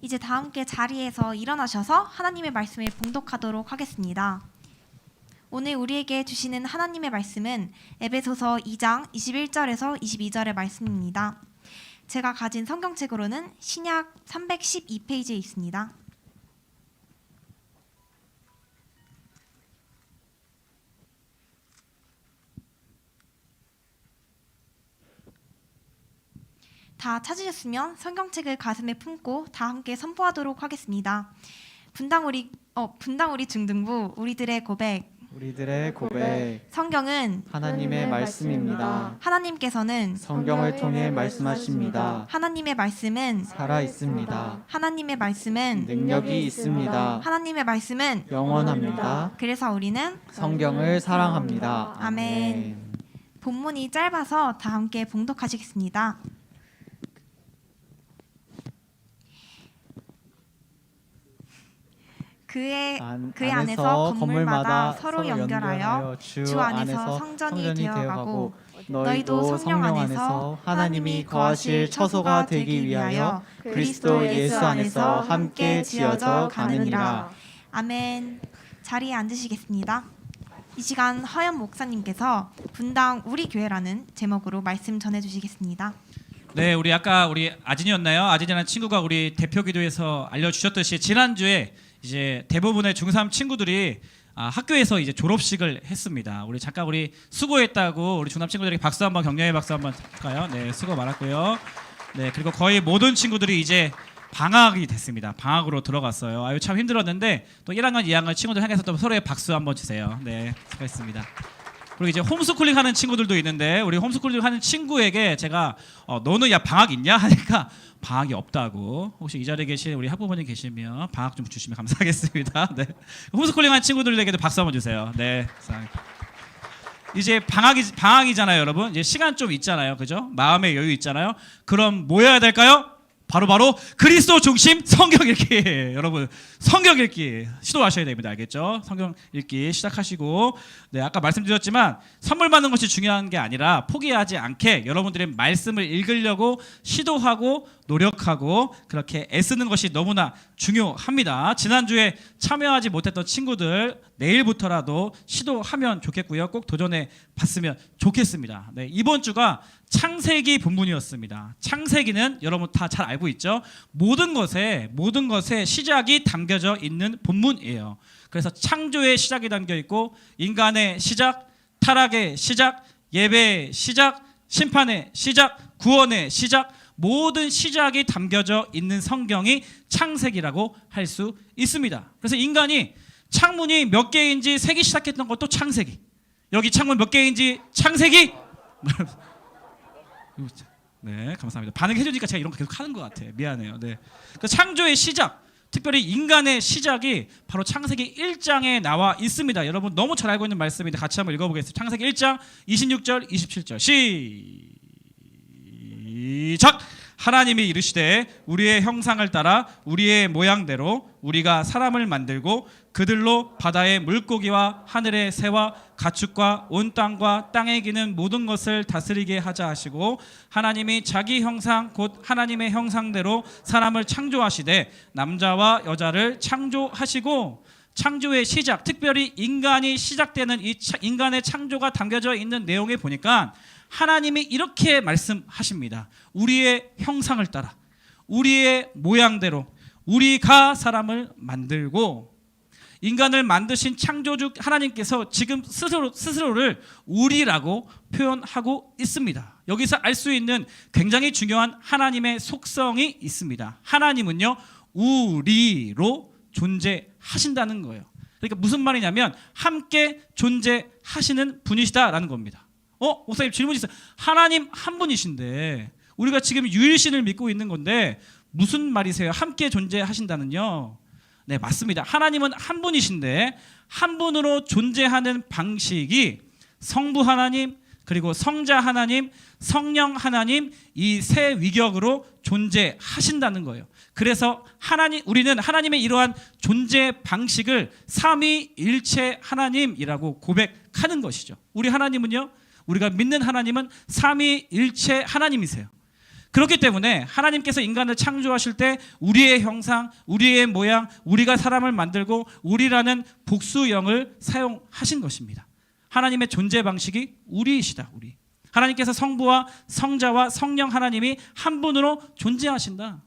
이제 다 함께 자리에서 일어나셔서 하나님의 말씀을 봉독하도록 하겠습니다. 오늘 우리에게 주시는 하나님의 말씀은 에베소서 2장 21절에서 22절의 말씀입니다. 제가 가진 성경책으로는 신약 312페이지에 있습니다. 다 찾으셨으면 성경책을 가슴에 품고 다 함께 선포하도록 하겠습니다. 분당 우리 중등부 우리들의 고백. 성경은 하나님의 말씀입니다. 하나님께서는 성경을 통해 말씀하십니다. 하나님의 말씀은 살아 있습니다. 하나님의 말씀은 능력이 있습니다. 하나님의 말씀은 영원합니다. 그래서 우리는 성경을 사랑합니다. 아멘. 본문이 짧아서 다 함께 봉독하시겠습니다. 그의 안에서 건물마다 서로 연결하여 주 안에서 성전이 되어가고 너희도 성령 안에서 하나님이 거하실 처소가 되기 위하여 그리스도 예수 안에서 함께 지어져 가느니라. 아멘. 자리에 앉으시겠습니다. 이 시간 허연 목사님께서 분당 우리 교회라는 제목으로 말씀 전해주시겠습니다. 네, 우리 아까 우리 아진이었나요? 아진이라는 친구가 우리 대표 기도에서 알려주셨듯이 지난주에 이제 대부분의 중3 친구들이 학교에서 이제 졸업식을 했습니다. 우리 잠깐 우리 수고했다고 우리 중3 친구들에게 박수 한번 격려의 박수 한번 할까요? 네, 수고 많았고요. 네, 그리고 거의 모든 친구들이 이제 방학이 됐습니다. 방학으로 들어갔어요. 아유 참 힘들었는데 또 1학년, 2학년 친구들 향해서 또 서로의 박수 한번 주세요. 네, 수고했습니다. 그리고 이제 홈스쿨링 하는 친구들도 있는데 우리 홈스쿨링 하는 친구에게 제가 너는 야 방학 있냐 하니까 방학이 없다고. 혹시 이 자리에 계신 우리 학부모님 계시면 방학 좀 주시면 감사하겠습니다. 네. 홈스쿨링 하는 친구들에게도 박수 한번 주세요. 네. 이제 방학이잖아요, 여러분. 이제 시간 좀 있잖아요, 그죠? 마음의 여유 있잖아요. 그럼 뭐 해야 될까요? 바로 그리스도 중심 성경 읽기. 여러분 성경 읽기 시도하셔야 됩니다. 알겠죠? 성경 읽기 시작하시고, 네, 아까 말씀드렸지만 선물 받는 것이 중요한 게 아니라 포기하지 않게 여러분들의 말씀을 읽으려고 시도하고 노력하고 그렇게 애쓰는 것이 너무나 중요합니다. 지난주에 참여하지 못했던 친구들 내일부터라도 시도하면 좋겠고요. 꼭 도전해 봤으면 좋겠습니다. 네, 이번 주가 창세기 본문이었습니다. 창세기는 여러분 다 잘 알고 있죠? 모든 것에 시작이 담겨져 있는 본문이에요. 그래서 창조의 시작이 담겨 있고 인간의 시작, 타락의 시작, 예배의 시작, 심판의 시작, 구원의 시작, 모든 시작이 담겨져 있는 성경이 창세기라고 할 수 있습니다. 그래서 인간이 창문이 몇 개인지 세기 시작했던 것도 창세기. 여기 창문 몇 개인지 창세기. 네, 감사합니다. 반응해 주니까 제가 이런 거 계속 하는 것 같아요. 미안해요. 네. 그 창조의 시작, 특별히 인간의 시작이 바로 창세기 1장에 나와 있습니다. 여러분 너무 잘 알고 있는 말씀인데 같이 한번 읽어보겠습니다. 창세기 1장 26절 27절 시작. 하나님이 이르시되 우리의 형상을 따라 우리의 모양대로 우리가 사람을 만들고 그들로 바다의 물고기와 하늘의 새와 가축과 온 땅과 땅에 기는 모든 것을 다스리게 하자 하시고, 하나님이 자기 형상 곧 하나님의 형상대로 사람을 창조하시되 남자와 여자를 창조하시고. 창조의 시작, 특별히 인간이 시작되는 이 인간의 창조가 담겨져 있는 내용에 보니까 하나님이 이렇게 말씀하십니다. 우리의 형상을 따라 우리의 모양대로 우리가 사람을 만들고. 인간을 만드신 창조주 하나님께서 지금 스스로를 우리라고 표현하고 있습니다. 여기서 알 수 있는 굉장히 중요한 하나님의 속성이 있습니다. 하나님은요 우리로 존재하신다는 거예요. 그러니까 무슨 말이냐면 함께 존재하시는 분이시다라는 겁니다. 목사님 질문 있어요. 하나님 한 분이신데 우리가 지금 유일신을 믿고 있는 건데 무슨 말이세요? 함께 존재하신다는요? 네, 맞습니다. 하나님은 한 분이신데 한 분으로 존재하는 방식이 성부 하나님, 그리고 성자 하나님, 성령 하나님, 이 세 위격으로 존재하신다는 거예요. 그래서 우리는 하나님의 이러한 존재 방식을 삼위일체 하나님이라고 고백하는 것이죠. 우리 하나님은요, 우리가 믿는 하나님은 삼위일체 하나님이세요. 그렇기 때문에 하나님께서 인간을 창조하실 때 우리의 형상, 우리의 모양, 우리가 사람을 만들고 우리라는 복수형을 사용하신 것입니다. 하나님의 존재 방식이 우리이시다. 우리. 하나님께서 성부와 성자와 성령 하나님이 한 분으로 존재하신다.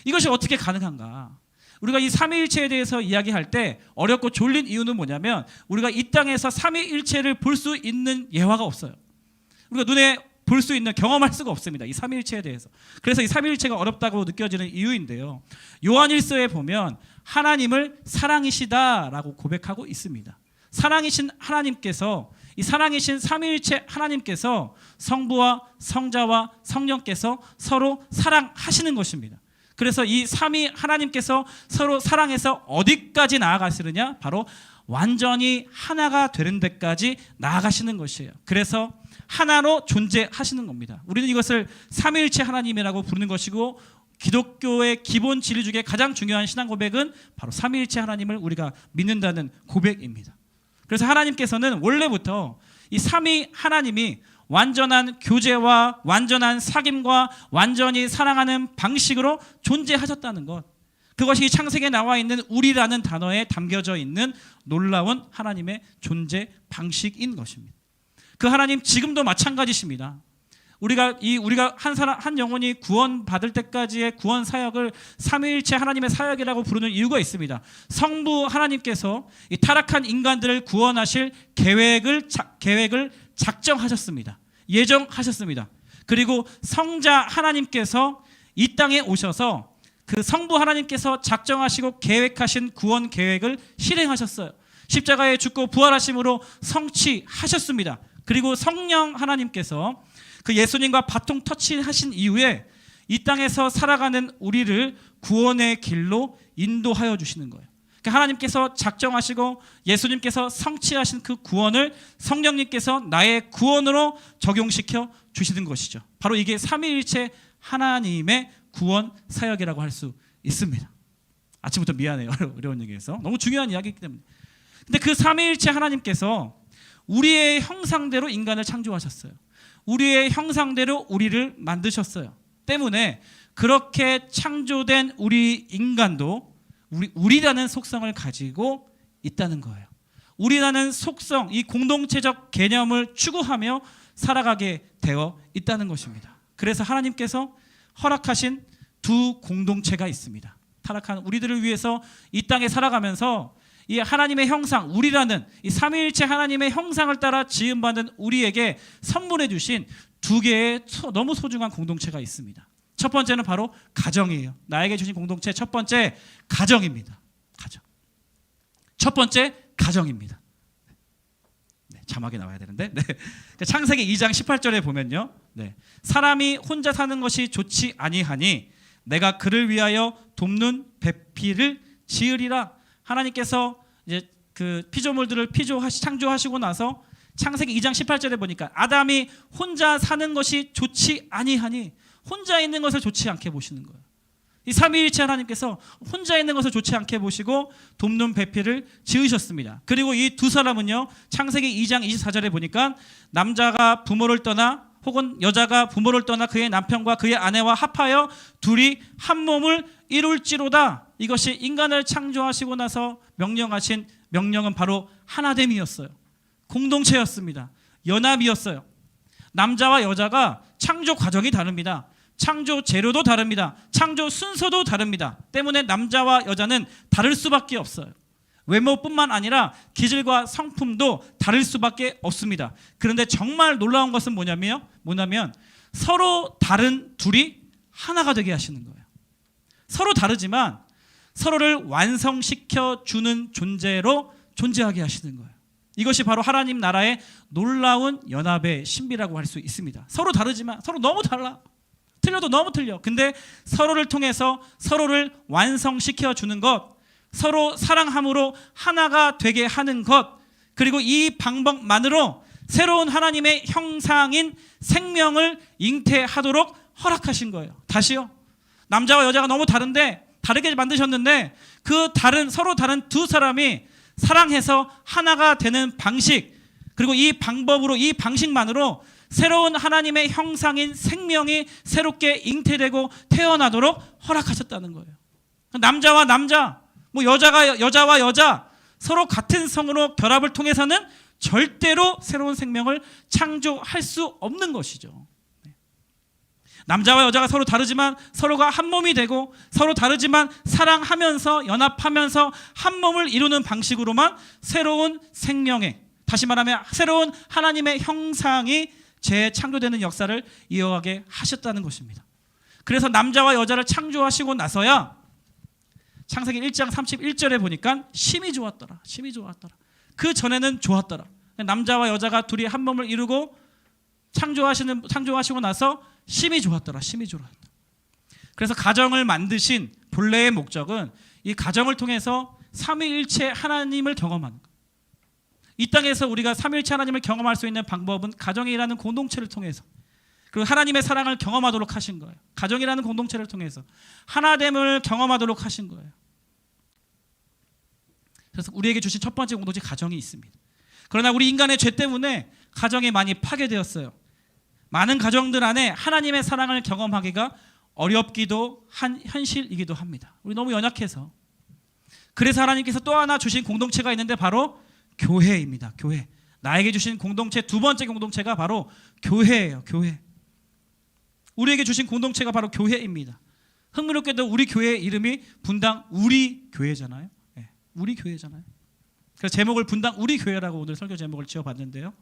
이것이 어떻게 가능한가? 우리가 이 삼위일체에 대해서 이야기할 때 어렵고 졸린 이유는 뭐냐면 우리가 이 땅에서 삼위일체를 볼 수 있는 예화가 없어요. 우리가 눈에 볼 수 있는, 경험할 수가 없습니다. 이 삼위일체에 대해서. 그래서 이 삼위일체가 어렵다고 느껴지는 이유인데요. 요한일서에 보면 하나님을 사랑이시다라고 고백하고 있습니다. 사랑이신 하나님께서, 이 사랑이신 삼위일체 하나님께서 성부와 성자와 성령께서 서로 사랑하시는 것입니다. 그래서 이 삼위 하나님께서 서로 사랑해서 어디까지 나아가시느냐? 바로 완전히 하나가 되는 데까지 나아가시는 것이에요. 그래서 하나로 존재하시는 겁니다. 우리는 이것을 삼위일체 하나님이라고 부르는 것이고, 기독교의 기본 진리 중에 가장 중요한 신앙 고백은 바로 삼위일체 하나님을 우리가 믿는다는 고백입니다. 그래서 하나님께서는 원래부터 이 삼위 하나님이 완전한 교제와 완전한 사귐과 완전히 사랑하는 방식으로 존재하셨다는 것, 그것이 창세기에 나와 있는 우리라는 단어에 담겨져 있는 놀라운 하나님의 존재 방식인 것입니다. 그 하나님 지금도 마찬가지십니다. 우리가 한 영혼이 구원받을 때까지의 구원 사역을 삼위일체 하나님의 사역이라고 부르는 이유가 있습니다. 성부 하나님께서 이 타락한 인간들을 구원하실 계획을 작정하셨습니다. 예정하셨습니다. 그리고 성자 하나님께서 이 땅에 오셔서 그 성부 하나님께서 작정하시고 계획하신 구원 계획을 실행하셨어요. 십자가에 죽고 부활하심으로 성취하셨습니다. 그리고 성령 하나님께서 그 예수님과 바통 터치하신 이후에 이 땅에서 살아가는 우리를 구원의 길로 인도하여 주시는 거예요. 그러니까 하나님께서 작정하시고 예수님께서 성취하신 그 구원을 성령님께서 나의 구원으로 적용시켜 주시는 것이죠. 바로 이게 삼위일체 하나님의 구원 사역이라고 할 수 있습니다. 아침부터 미안해요. 어려운 얘기해서. 너무 중요한 이야기이기 때문에. 근데 그 삼위일체 하나님께서 우리의 형상대로 인간을 창조하셨어요. 우리의 형상대로 우리를 만드셨어요. 때문에 그렇게 창조된 우리 인간도 우리라는 속성을 가지고 있다는 거예요. 우리라는 속성, 이 공동체적 개념을 추구하며 살아가게 되어 있다는 것입니다. 그래서 하나님께서 허락하신 두 공동체가 있습니다. 타락한 우리들을 위해서 이 땅에 살아가면서 이 하나님의 형상, 우리라는 이 삼위일체 하나님의 형상을 따라 지음받은 우리에게 선물해 주신 두 개의 너무 소중한 공동체가 있습니다. 첫 번째는 바로 가정이에요. 나에게 주신 공동체 첫 번째 가정입니다. 가정. 첫 번째 가정입니다. 네, 자막에 나와야 되는데. 네. 창세기 2장 18절에 보면요. 네. 사람이 혼자 사는 것이 좋지 아니하니 내가 그를 위하여 돕는 배필을 지으리라. 하나님께서 이제 그 피조물들을 창조하시고 나서 창세기 2장 18절에 보니까 아담이 혼자 사는 것이 좋지 아니하니 혼자 있는 것을 좋지 않게 보시는 거예요. 이 삼위일체 하나님께서 혼자 있는 것을 좋지 않게 보시고 돕는 배필을 지으셨습니다. 그리고 이 두 사람은요, 창세기 2장 24절에 보니까 남자가 부모를 떠나 혹은 여자가 부모를 떠나 그의 남편과 그의 아내와 합하여 둘이 한 몸을 이룰지로다. 이것이 인간을 창조하시고 나서 명령하신 명령은 바로 하나됨이었어요. 공동체였습니다. 연합이었어요. 남자와 여자가 창조 과정이 다릅니다. 창조 재료도 다릅니다. 창조 순서도 다릅니다. 때문에 남자와 여자는 다를 수밖에 없어요. 외모뿐만 아니라 기질과 성품도 다를 수밖에 없습니다. 그런데 정말 놀라운 것은 뭐냐면 서로 다른 둘이 하나가 되게 하시는 거예요. 서로 다르지만 서로를 완성시켜 주는 존재로 존재하게 하시는 거예요. 이것이 바로 하나님 나라의 놀라운 연합의 신비라고 할 수 있습니다. 서로 다르지만 서로 너무 달라. 틀려도 너무 틀려. 근데 서로를 통해서 서로를 완성시켜 주는 것, 서로 사랑함으로 하나가 되게 하는 것, 그리고 이 방법만으로 새로운 하나님의 형상인 생명을 잉태하도록 허락하신 거예요. 다시요. 남자와 여자가 너무 다른데 다르게 만드셨는데 그 서로 다른 두 사람이 사랑해서 하나가 되는 방식, 그리고 이 방법으로 이 방식만으로 새로운 하나님의 형상인 생명이 새롭게 잉태되고 태어나도록 허락하셨다는 거예요. 남자와 남자, 뭐 여자와 여자 서로 같은 성으로 결합을 통해서는 절대로 새로운 생명을 창조할 수 없는 것이죠. 남자와 여자가 서로 다르지만 서로가 한 몸이 되고 서로 다르지만 사랑하면서 연합하면서 한 몸을 이루는 방식으로만 새로운 생명의, 다시 말하면 새로운 하나님의 형상이 재창조되는 역사를 이어가게 하셨다는 것입니다. 그래서 남자와 여자를 창조하시고 나서야 창세기 1장 31절에 보니까 심히 좋았더라. 심히 좋았더라. 그 전에는 좋았더라. 남자와 여자가 둘이 한 몸을 이루고 창조하시고 나서 심히 좋았더라. 심히 좋았더라. 그래서 가정을 만드신 본래의 목적은 이 가정을 통해서 삼위일체 하나님을 경험하는 것. 이 땅에서 우리가 삼위일체 하나님을 경험할 수 있는 방법은 가정이라는 공동체를 통해서, 그리고 하나님의 사랑을 경험하도록 하신 거예요. 가정이라는 공동체를 통해서 하나됨을 경험하도록 하신 거예요. 그래서 우리에게 주신 첫 번째 공동체 가정이 있습니다. 그러나 우리 인간의 죄 때문에 가정이 많이 파괴되었어요. 많은 가정들 안에 하나님의 사랑을 경험하기가 어렵기도 한 현실이기도 합니다. 우리 너무 연약해서. 그래서 하나님께서 또 하나 주신 공동체가 있는데 바로 교회입니다. 교회. 나에게 주신 공동체 두 번째 공동체가 바로 교회예요. 교회. 우리에게 주신 공동체가 바로 교회입니다. 흥미롭게도 우리 교회의 이름이 분당 우리 교회잖아요. 네, 우리 교회잖아요. 그래서 제목을 분당 우리 교회라고 오늘 설교 제목을 지어봤는데요.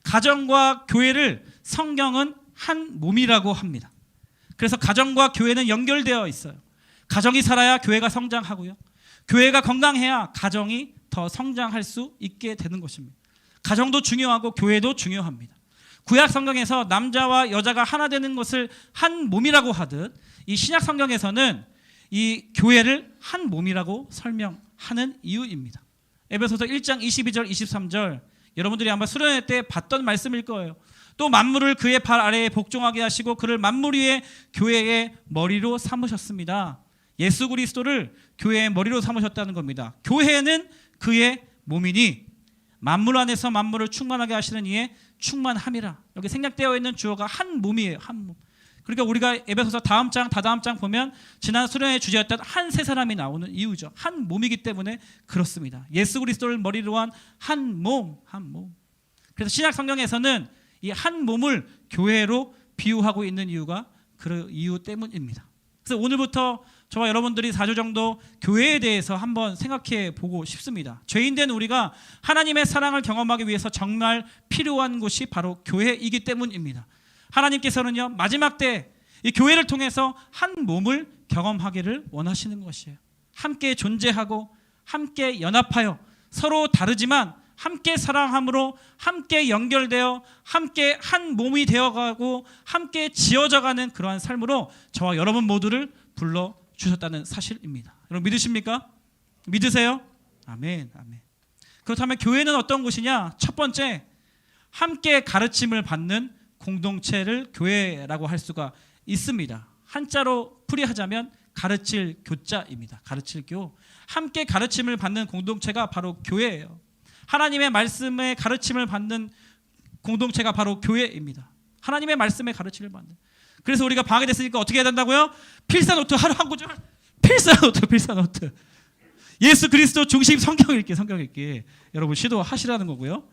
가정과 교회를 성경은 한 몸이라고 합니다. 그래서 가정과 교회는 연결되어 있어요. 가정이 살아야 교회가 성장하고요. 교회가 건강해야 가정이 더 성장할 수 있게 되는 것입니다. 가정도 중요하고 교회도 중요합니다. 구약 성경에서 남자와 여자가 하나 되는 것을 한 몸이라고 하듯 이 신약 성경에서는 이 교회를 한 몸이라고 설명하는 이유입니다. 에베소서 1장 22절 23절 여러분들이 아마 수련회 때 봤던 말씀일 거예요. 또 만물을 그의 발 아래에 복종하게 하시고 그를 만물 위에 교회의 머리로 삼으셨습니다. 예수 그리스도를 교회의 머리로 삼으셨다는 겁니다. 교회는 그의 몸이니 만물 안에서 만물을 충만하게 하시는 이의 충만함이라. 여기 생략되어 있는 주어가 한 몸이에요. 한 몸. 그러니까 우리가 에베소서 다음 장 다다음 장 보면 지난 수련의 주제였던 한 세 사람이 나오는 이유죠. 한 몸이기 때문에 그렇습니다. 예수 그리스도를 머리로 한 한 몸, 한 몸. 그래서 신약 성경에서는 이 한 몸을 교회로 비유하고 있는 이유가 그 이유 때문입니다. 그래서 오늘부터 저와 여러분들이 4주 정도 교회에 대해서 한번 생각해 보고 싶습니다. 죄인된 우리가 하나님의 사랑을 경험하기 위해서 정말 필요한 곳이 바로 교회이기 때문입니다. 하나님께서는요, 마지막 때 이 교회를 통해서 한 몸을 경험하기를 원하시는 것이에요. 함께 존재하고 함께 연합하여 서로 다르지만 함께 사랑함으로 함께 연결되어 함께 한 몸이 되어가고 함께 지어져가는 그러한 삶으로 저와 여러분 모두를 불러주셨다는 사실입니다. 여러분 믿으십니까? 믿으세요? 아멘, 아멘. 그렇다면 교회는 어떤 곳이냐? 첫 번째, 함께 가르침을 받는 공동체를 교회라고 할 수가 있습니다. 한자로 풀이하자면 가르칠 교자입니다. 가르칠 교. 함께 가르침을 받는 공동체가 바로 교회예요. 하나님의 말씀의 가르침을 받는 공동체가 바로 교회입니다. 하나님의 말씀의 가르침을 받는. 그래서 우리가 방해 됐으니까 어떻게 해야 된다고요? 필사노트 하루 한 구절. 필사노트. 예수 그리스도 중심 성경 읽기. 여러분 시도하시라는 거고요.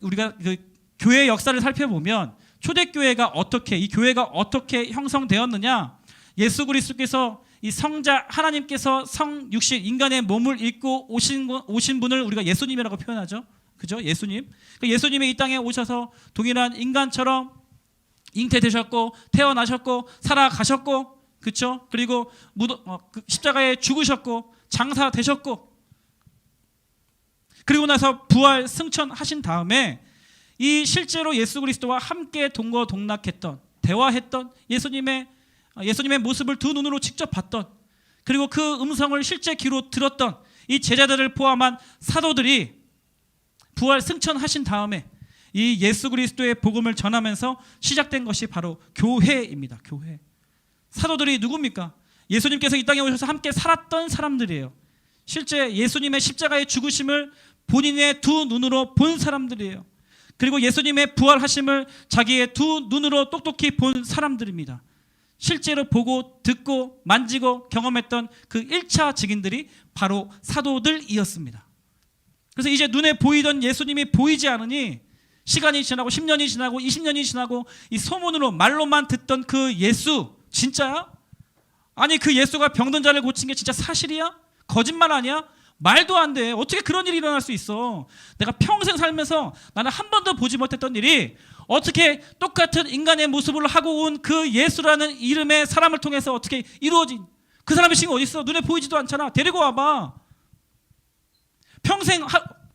우리가 그 교회의 역사를 살펴보면 초대교회가 이 교회가 어떻게 형성되었느냐? 예수 그리스도께서 이 성자 하나님께서 성육신 인간의 몸을 입고 오신 분을 우리가 예수님이라고 표현하죠. 그죠? 예수님. 예수님이 이 땅에 오셔서 동일한 인간처럼 잉태되셨고 태어나셨고 살아가셨고, 그렇죠? 그리고 십자가에 죽으셨고 장사되셨고, 그리고 나서 부활 승천하신 다음에 이 실제로 예수 그리스도와 함께 동거동락했던, 대화했던 예수님의 모습을 두 눈으로 직접 봤던, 그리고 그 음성을 실제 귀로 들었던 이 제자들을 포함한 사도들이 부활 승천하신 다음에 이 예수 그리스도의 복음을 전하면서 시작된 것이 바로 교회입니다. 교회. 사도들이 누굽니까? 예수님께서 이 땅에 오셔서 함께 살았던 사람들이에요. 실제 예수님의 십자가의 죽으심을 본인의 두 눈으로 본 사람들이에요. 그리고 예수님의 부활하심을 자기의 두 눈으로 똑똑히 본 사람들입니다. 실제로 보고 듣고 만지고 경험했던 그 1차 증인들이 바로 사도들이었습니다. 그래서 이제 눈에 보이던 예수님이 보이지 않으니 시간이 지나고 10년이 지나고 20년이 지나고 이 소문으로 말로만 듣던 그 예수 진짜야? 아니 그 예수가 병든 자를 고친 게 진짜 사실이야? 거짓말 아니야? 말도 안 돼. 어떻게 그런 일이 일어날 수 있어? 내가 평생 살면서 나는 한 번도 보지 못했던 일이 어떻게 똑같은 인간의 모습을 하고 온 그 예수라는 이름의 사람을 통해서 어떻게 이루어진, 그 사람의 신이 어디 있어? 눈에 보이지도 않잖아. 데리고 와봐.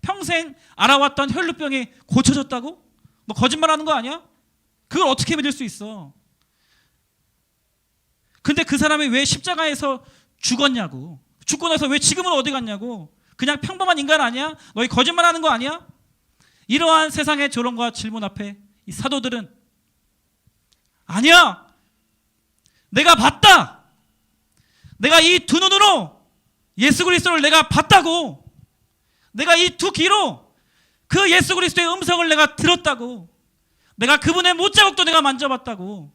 평생 알아왔던 혈루병이 고쳐졌다고? 너 거짓말하는 거 아니야? 그걸 어떻게 믿을 수 있어? 근데 그 사람이 왜 십자가에서 죽었냐고. 죽고 나서 왜 지금은 어디 갔냐고. 그냥 평범한 인간 아니야? 너희 거짓말하는 거 아니야? 이러한 세상의 조롱과 질문 앞에 이 사도들은 아니야, 내가 봤다. 내가 이 두 눈으로 예수 그리스도를 내가 봤다고. 내가 이 두 귀로 그 예수 그리스도의 음성을 내가 들었다고. 내가 그분의 못자국도 내가 만져봤다고.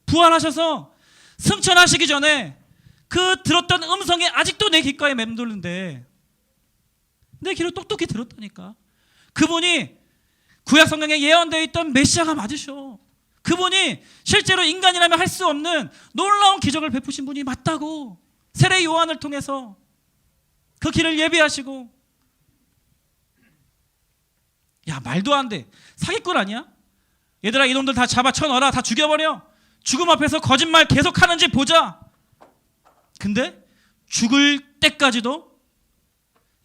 부활하셔서 승천하시기 전에 그 들었던 음성이 아직도 내 귓가에 맴도는데 내 귀로 똑똑히 들었다니까. 그분이 구약 성경에 예언되어 있던 메시아가 맞으셔. 그분이 실제로 인간이라면 할 수 없는 놀라운 기적을 베푸신 분이 맞다고. 세례 요한을 통해서 그 길을 예비하시고. 야, 말도 안 돼. 사기꾼 아니야? 얘들아, 이놈들 다 잡아 쳐넣어라. 다 죽여버려. 죽음 앞에서 거짓말 계속하는지 보자. 근데 죽을 때까지도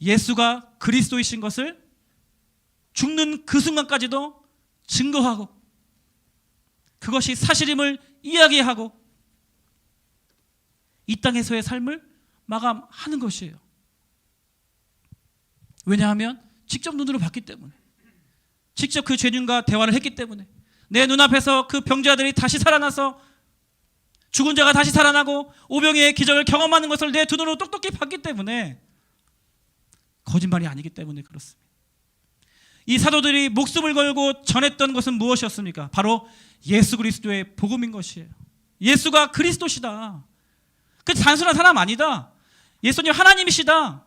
예수가 그리스도이신 것을 죽는 그 순간까지도 증거하고 그것이 사실임을 이야기하고 이 땅에서의 삶을 마감하는 것이에요. 왜냐하면 직접 눈으로 봤기 때문에, 직접 그 죄인과 대화를 했기 때문에, 내 눈앞에서 그 병자들이 다시 살아나서 죽은 자가 다시 살아나고 오병이의 기적을 경험하는 것을 내 두 눈으로 똑똑히 봤기 때문에, 거짓말이 아니기 때문에 그렇습니다. 이 사도들이 목숨을 걸고 전했던 것은 무엇이었습니까? 바로 예수 그리스도의 복음인 것이에요. 예수가 그리스도시다. 그 단순한 사람 아니다. 예수님 하나님이시다.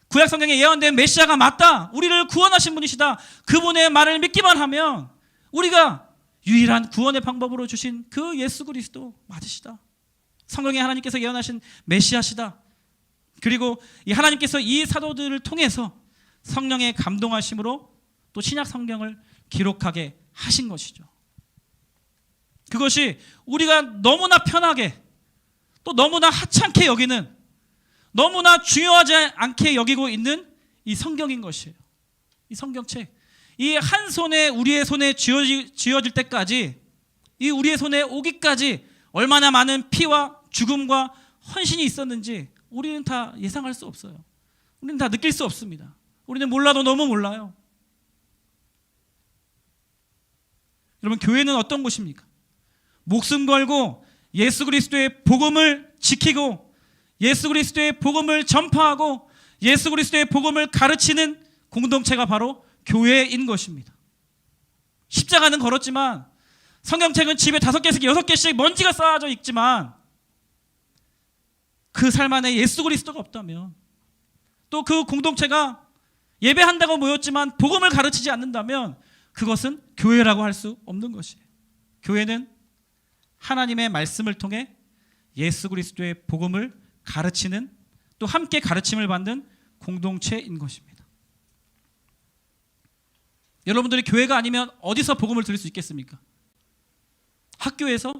구약 성경에 예언된 메시아가 맞다. 우리를 구원하신 분이시다. 그분의 말을 믿기만 하면 우리가 유일한 구원의 방법으로 주신 그 예수 그리스도 맞으시다. 성경에 하나님께서 예언하신 메시아시다. 그리고 이 하나님께서 이 사도들을 통해서 성령의 감동하심으로 또 신약 성경을 기록하게 하신 것이죠. 그것이 우리가 너무나 편하게 또 너무나 하찮게 여기는, 너무나 중요하지 않게 여기고 있는 이 성경인 것이에요. 이 성경책, 이 한 손에 우리의 손에 쥐어질 때까지, 이 우리의 손에 오기까지 얼마나 많은 피와 죽음과 헌신이 있었는지 우리는 다 예상할 수 없어요. 우리는 다 느낄 수 없습니다. 우리는 몰라도 너무 몰라요. 여러분, 교회는 어떤 곳입니까? 목숨 걸고 예수 그리스도의 복음을 지키고 예수 그리스도의 복음을 전파하고 예수 그리스도의 복음을 가르치는 공동체가 바로 교회인 것입니다. 십자가는 걸었지만, 성경책은 집에 5개씩 6개씩 먼지가 쌓아져 있지만, 그 삶 안에 예수 그리스도가 없다면, 또 그 공동체가 예배한다고 모였지만 복음을 가르치지 않는다면 그것은 교회라고 할 수 없는 것이에요. 교회는 하나님의 말씀을 통해 예수 그리스도의 복음을 가르치는, 또 함께 가르침을 받는 공동체인 것입니다. 여러분들이 교회가 아니면 어디서 복음을 들을 수 있겠습니까? 학교에서?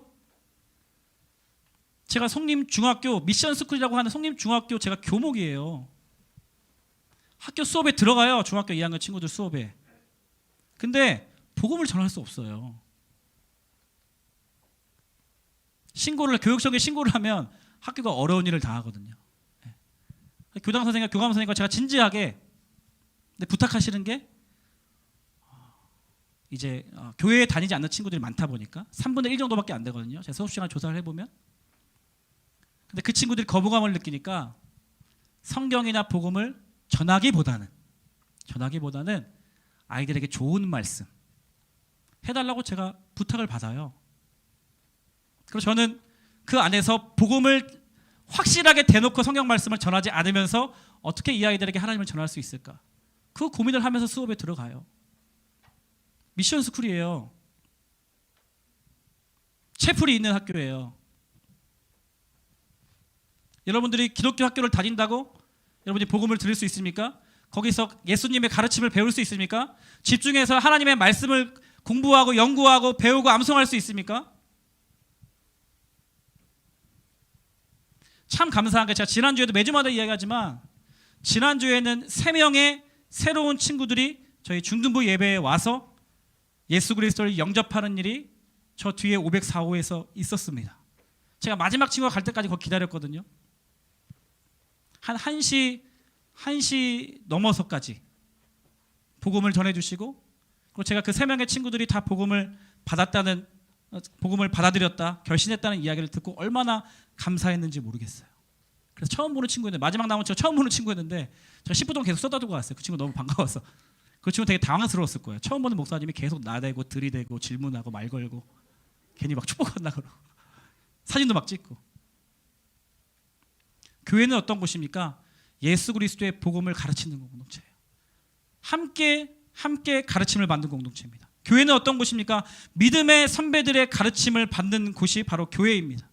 제가 성림중학교 미션스쿨이라고 하는 성림중학교 제가 교목이에요. 학교 수업에 들어가요. 중학교 2학년 친구들 수업에. 근데 복음을 전할 수 없어요. 교육청에 신고를 하면 학교가 어려운 일을 당하거든요. 교장 선생님과 교감 선생님과 제가 진지하게 근데 부탁하시는 게, 이제 교회에 다니지 않는 친구들이 많다 보니까 3분의 1 정도밖에 안 되거든요. 제가 수업 시간 조사를 해보면. 근데 그 친구들이 거부감을 느끼니까 성경이나 복음을 전하기보다는 아이들에게 좋은 말씀 해달라고 제가 부탁을 받아요. 그리고 저는 그 안에서 복음을 확실하게 대놓고 성경 말씀을 전하지 않으면서 어떻게 이 아이들에게 하나님을 전할 수 있을까? 그 고민을 하면서 수업에 들어가요. 미션 스쿨이에요. 채플이 있는 학교예요. 여러분들이 기독교 학교를 다닌다고 여러분이 복음을 들을 수 있습니까? 거기서 예수님의 가르침을 배울 수 있습니까? 집중해서 하나님의 말씀을 공부하고 연구하고 배우고 암송할 수 있습니까? 참 감사한 게 제가 지난주에도 매주마다 이야기하지만 지난주에는 3명의 새로운 친구들이 저희 중등부 예배에 와서 예수 그리스도를 영접하는 일이 저 뒤에 504호에서 있었습니다. 제가 마지막 친구가 갈 때까지 거기 기다렸거든요. 한 1시 넘어서까지 복음을 전해주시고, 그리고 제가 그 3명의 친구들이 다 복음을 받아들였다, 결신했다는 이야기를 듣고 얼마나 감사했는지 모르겠어요. 그래서 처음 보는 친구였는데, 마지막 남은 친구 처음 보는 친구였는데 제가 10분 동안 계속 써다두고 왔어요. 그 친구 너무 반가워서. 그 친구 되게 당황스러웠을 거예요. 처음 보는 목사님이 계속 나대고 들이대고 질문하고 말 걸고 괜히 막 축복한다 그러고 사진도 막 찍고. 교회는 어떤 곳입니까? 예수 그리스도의 복음을 가르치는 공동체예요. 함께 가르침을 받는 공동체입니다. 교회는 어떤 곳입니까? 믿음의 선배들의 가르침을 받는 곳이 바로 교회입니다.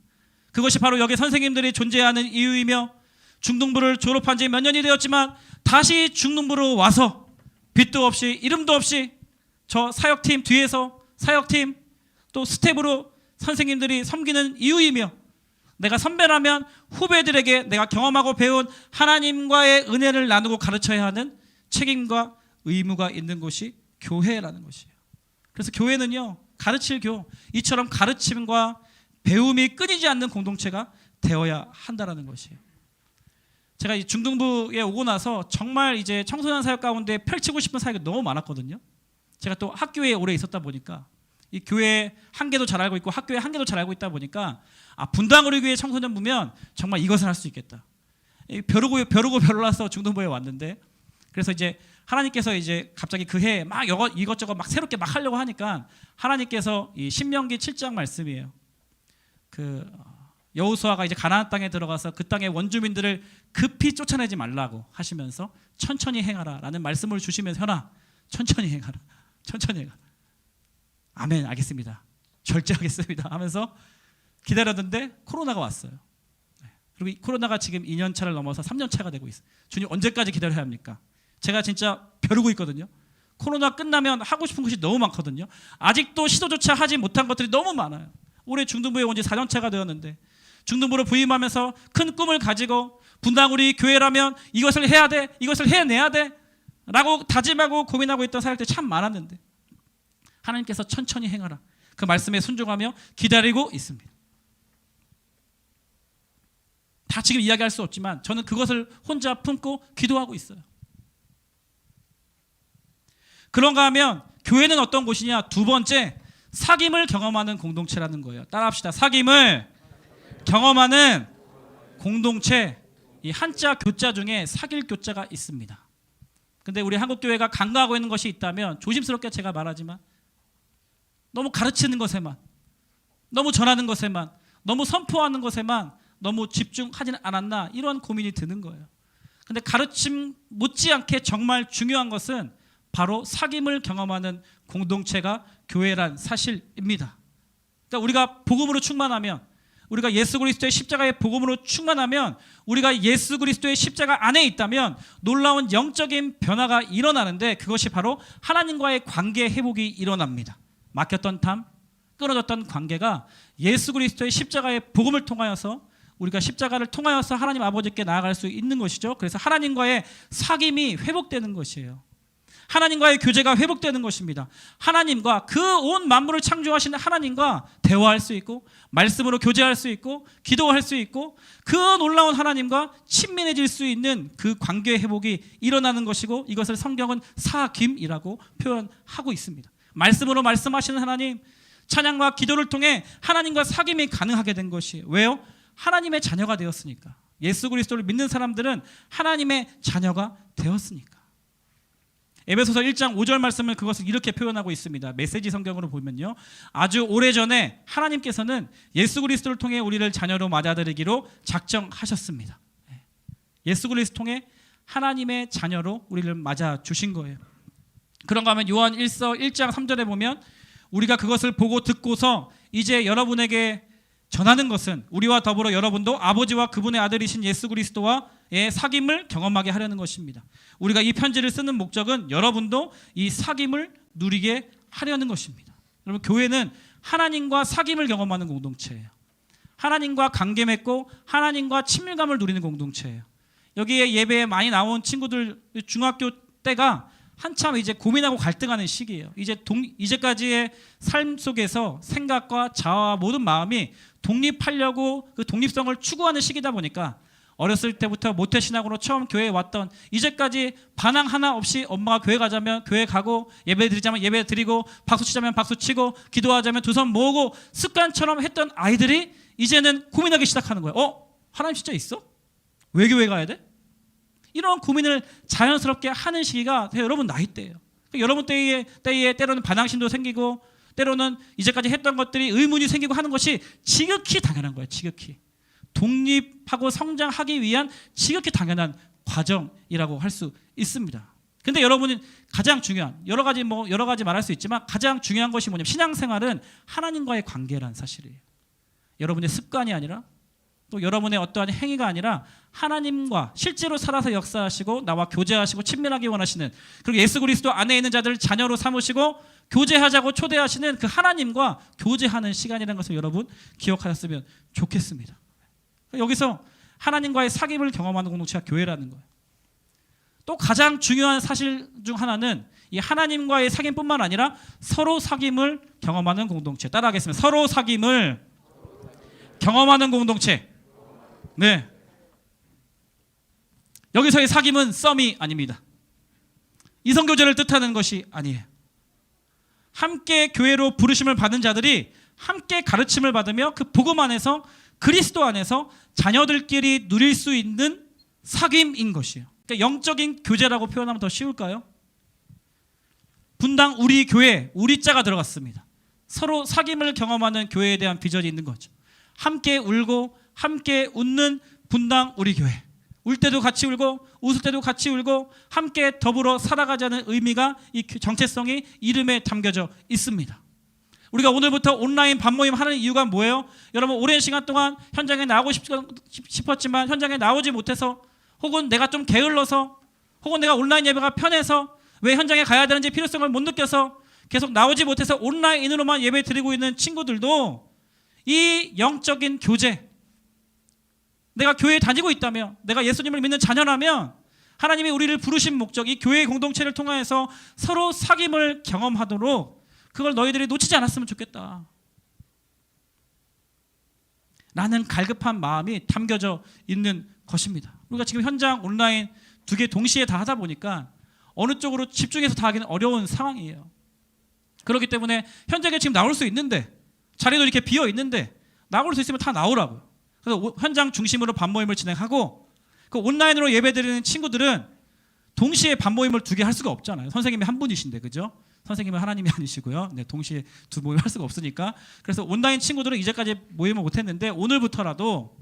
그것이 바로 여기 선생님들이 존재하는 이유이며, 중등부를 졸업한 지 몇 년이 되었지만 다시 중등부로 와서 빛도 없이 이름도 없이 저 사역팀 뒤에서 사역팀 또 스텝으로 선생님들이 섬기는 이유이며, 내가 선배라면 후배들에게 내가 경험하고 배운 하나님과의 은혜를 나누고 가르쳐야 하는 책임과 의무가 있는 곳이 교회라는 것이에요. 그래서 교회는요, 가르칠 이처럼 가르침과 배움이 끊이지 않는 공동체가 되어야 한다는 것이에요. 제가 이 중등부에 오고 나서 정말 이제 청소년 사역 가운데 펼치고 싶은 사역이 너무 많았거든요. 제가 또 학교에 오래 있었다 보니까 이 교회 한계도 잘 알고 있고 학교의 한계도 잘 알고 있다 보니까 분당우리 교회 청소년부면 정말 이것을 할 수 있겠다. 벼르고 별로라서 중등부에 왔는데, 그래서 이제 하나님께서 이제 갑자기 그 해에 막 이것저것 막 새롭게 막 하려고 하니까 하나님께서 이 신명기 7장 말씀이에요. 그 여호수아가 이제 가나안 땅에 들어가서 그 땅의 원주민들을 급히 쫓아내지 말라고 하시면서 천천히 행하라라는 말씀을 주시면서, 현아 천천히 행하라, 천천히 행하라. 아멘, 알겠습니다, 절제하겠습니다 하면서 기다렸는데 코로나가 왔어요. 그리고 이 코로나가 지금 2년 차를 넘어서 3년 차가 되고 있어요. 주님 언제까지 기다려야 합니까? 제가 진짜 벼르고 있거든요. 코로나 끝나면 하고 싶은 것이 너무 많거든요. 아직도 시도조차 하지 못한 것들이 너무 많아요. 올해 중등부에 온 지 4년 차가 되었는데, 중등부로 부임하면서 큰 꿈을 가지고 분당우리 교회라면 이것을 해야 돼, 이것을 해내야 돼 라고 다짐하고 고민하고 있던 사역들이 참 많았는데, 하나님께서 천천히 행하라 그 말씀에 순종하며 기다리고 있습니다. 다 지금 이야기할 수 없지만 저는 그것을 혼자 품고 기도하고 있어요. 그런가 하면 교회는 어떤 곳이냐? 두 번째, 사귐을 경험하는 공동체라는 거예요. 따라합시다. 사귐을 경험하는 공동체. 이 한자 교자 중에 사귈 교자가 있습니다. 근데 우리 한국교회가 간과하고 있는 것이 있다면, 조심스럽게 제가 말하지만 너무 가르치는 것에만, 너무 전하는 것에만, 너무 선포하는 것에만 너무 집중하지는 않았나, 이런 고민이 드는 거예요. 근데 가르침 못지않게 정말 중요한 것은 바로 사귐을 경험하는 공동체가 교회란 사실입니다. 그러니까 우리가 복음으로 충만하면, 우리가 예수 그리스도의 십자가의 복음으로 충만하면, 우리가 예수 그리스도의 십자가 안에 있다면 놀라운 영적인 변화가 일어나는데, 그것이 바로 하나님과의 관계 회복이 일어납니다. 막혔던 탐, 끊어졌던 관계가 예수 그리스도의 십자가의 복음을 통하여서, 우리가 십자가를 통하여서 하나님 아버지께 나아갈 수 있는 것이죠. 그래서 하나님과의 사귐이 회복되는 것이에요. 하나님과의 교제가 회복되는 것입니다. 하나님과, 그 온 만물을 창조하시는 하나님과 대화할 수 있고, 말씀으로 교제할 수 있고, 기도할 수 있고, 그 놀라운 하나님과 친밀해질 수 있는 그 관계 회복이 일어나는 것이고, 이것을 성경은 사귐이라고 표현하고 있습니다. 말씀으로 말씀하시는 하나님, 찬양과 기도를 통해 하나님과 사귐이 가능하게 된 것이에요. 왜요? 하나님의 자녀가 되었으니까. 예수 그리스도를 믿는 사람들은 하나님의 자녀가 되었으니까. 에베소서 1장 5절 말씀을 그것을 이렇게 표현하고 있습니다. 메시지 성경으로 보면요, 아주 오래전에 하나님께서는 예수 그리스도를 통해 우리를 자녀로 맞아들이기로 작정하셨습니다. 예수 그리스도 통해 하나님의 자녀로 우리를 맞아 주신 거예요. 그런가 하면 요한 1장 3절에 보면 우리가 그것을 보고 듣고서 이제 여러분에게 전하는 것은 우리와 더불어 여러분도 아버지와 그분의 아들이신 예수 그리스도와의 사귐을 경험하게 하려는 것입니다. 우리가 이 편지를 쓰는 목적은 여러분도 이 사귐을 누리게 하려는 것입니다. 여러분, 교회는 하나님과 사귐을 경험하는 공동체예요. 하나님과 관계 맺고 하나님과 친밀감을 누리는 공동체예요. 여기에 예배에 많이 나온 친구들 중학교 때가 한참 이제 고민하고 갈등하는 시기예요. 이제까지의 삶 속에서 생각과 자아와 모든 마음이 독립하려고 그 독립성을 추구하는 시기다 보니까 어렸을 때부터 모태신앙으로 처음 교회에 왔던, 이제까지 반항 하나 없이 엄마가 교회 가자면 교회 가고 예배 드리자면 예배 드리고 박수 치자면 박수 치고 기도하자면 두 손 모으고 습관처럼 했던 아이들이 이제는 고민하기 시작하는 거예요. 하나님 진짜 있어? 왜 교회 가야 돼? 이런 고민을 자연스럽게 하는 시기가 여러분 나이대예요. 여러분 때에 때로는 반항심도 생기고 때로는 이제까지 했던 것들이 의문이 생기고 하는 것이 지극히 당연한 거예요. 지극히 독립하고 성장하기 위한 지극히 당연한 과정이라고 할 수 있습니다. 근데 여러분은 가장 중요한 여러 가지 말할 수 있지만 가장 중요한 것이 뭐냐면 신앙생활은 하나님과의 관계란 사실이에요. 여러분의 습관이 아니라 또 여러분의 어떠한 행위가 아니라 하나님과 실제로 살아서 역사하시고 나와 교제하시고 친밀하게 원하시는, 그리고 예수 그리스도 안에 있는 자들을 자녀로 삼으시고 교제하자고 초대하시는 그 하나님과 교제하는 시간이라는 것을 여러분 기억하셨으면 좋겠습니다. 여기서 하나님과의 사귐을 경험하는 공동체가 교회라는 거예요. 또 가장 중요한 사실 중 하나는 이 하나님과의 사귐뿐만 아니라 서로 사귐을 경험하는 공동체. 따라하겠습니다. 서로 사귐을 경험하는 공동체. 네. 여기서의 사귐은 썸이 아닙니다. 이성교제를 뜻하는 것이 아니에요. 함께 교회로 부르심을 받은 자들이 함께 가르침을 받으며 그 복음 안에서 그리스도 안에서 자녀들끼리 누릴 수 있는 사귐인 것이에요. 그러니까 영적인 교제라고 표현하면 더 쉬울까요? 분당 우리 교회, 우리 자가 들어갔습니다. 서로 사귐을 경험하는 교회에 대한 비전이 있는 거죠. 함께 울고 함께 웃는 분당 우리 교회. 울 때도 같이 울고 웃을 때도 같이 울고 함께 더불어 살아가자는 의미가, 이 정체성이 이름에 담겨져 있습니다. 우리가 오늘부터 온라인 밤모임 하는 이유가 뭐예요? 여러분, 오랜 시간 동안 현장에 나오고 싶었지만 현장에 나오지 못해서, 혹은 내가 좀 게을러서, 혹은 내가 온라인 예배가 편해서, 왜 현장에 가야 되는지 필요성을 못 느껴서 계속 나오지 못해서 온라인으로만 예배 드리고 있는 친구들도 이 영적인 교제, 내가 교회에 다니고 있다면, 내가 예수님을 믿는 자녀라면 하나님이 우리를 부르신 목적, 이 교회의 공동체를 통해서 서로 사귐을 경험하도록 그걸 너희들이 놓치지 않았으면 좋겠다 라는 갈급한 마음이 담겨져 있는 것입니다. 우리가 지금 현장, 온라인 두 개 동시에 다 하다 보니까 어느 쪽으로 집중해서 다 하기는 어려운 상황이에요. 그렇기 때문에 현장에 지금 나올 수 있는데, 자리도 이렇게 비어 있는데 나올 수 있으면 다 나오라고요. 그래서 현장 중심으로 밤모임을 진행하고, 그 온라인으로 예배드리는 친구들은 동시에 밤모임을 두 개 할 수가 없잖아요. 선생님이 한 분이신데, 그죠? 선생님은 하나님이 아니시고요. 네, 동시에 두 모임 할 수가 없으니까. 그래서 온라인 친구들은 이제까지 모임을 못했는데 오늘부터라도,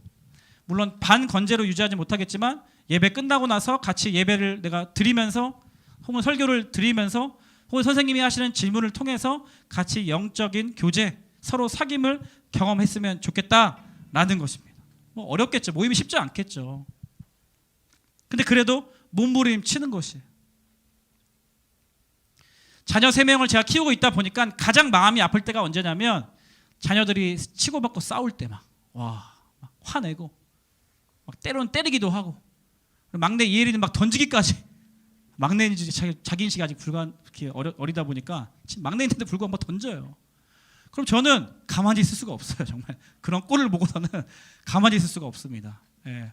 물론 반건재로 유지하지 못하겠지만 예배 끝나고 나서 같이 예배를 내가 드리면서, 혹은 설교를 드리면서, 혹은 선생님이 하시는 질문을 통해서 같이 영적인 교제, 서로 사귐을 경험했으면 좋겠다라는 것입니다. 어렵겠죠. 모임이 쉽지 않겠죠. 근데 그래도 몸부림치는 것이에요. 자녀 3명을 제가 키우고 있다 보니까 가장 마음이 아플 때가 언제냐면, 자녀들이 치고받고 싸울 때 막 화내고, 막 때로는 때리기도 하고, 막내 이혜리는 막 던지기까지. 막내는 이제 자기 인식이 아직 어리다 보니까 막내인데도 불구하고 막 던져요. 그럼 저는 가만히 있을 수가 없어요. 정말 그런 꼴을 보고서는 가만히 있을 수가 없습니다. 예.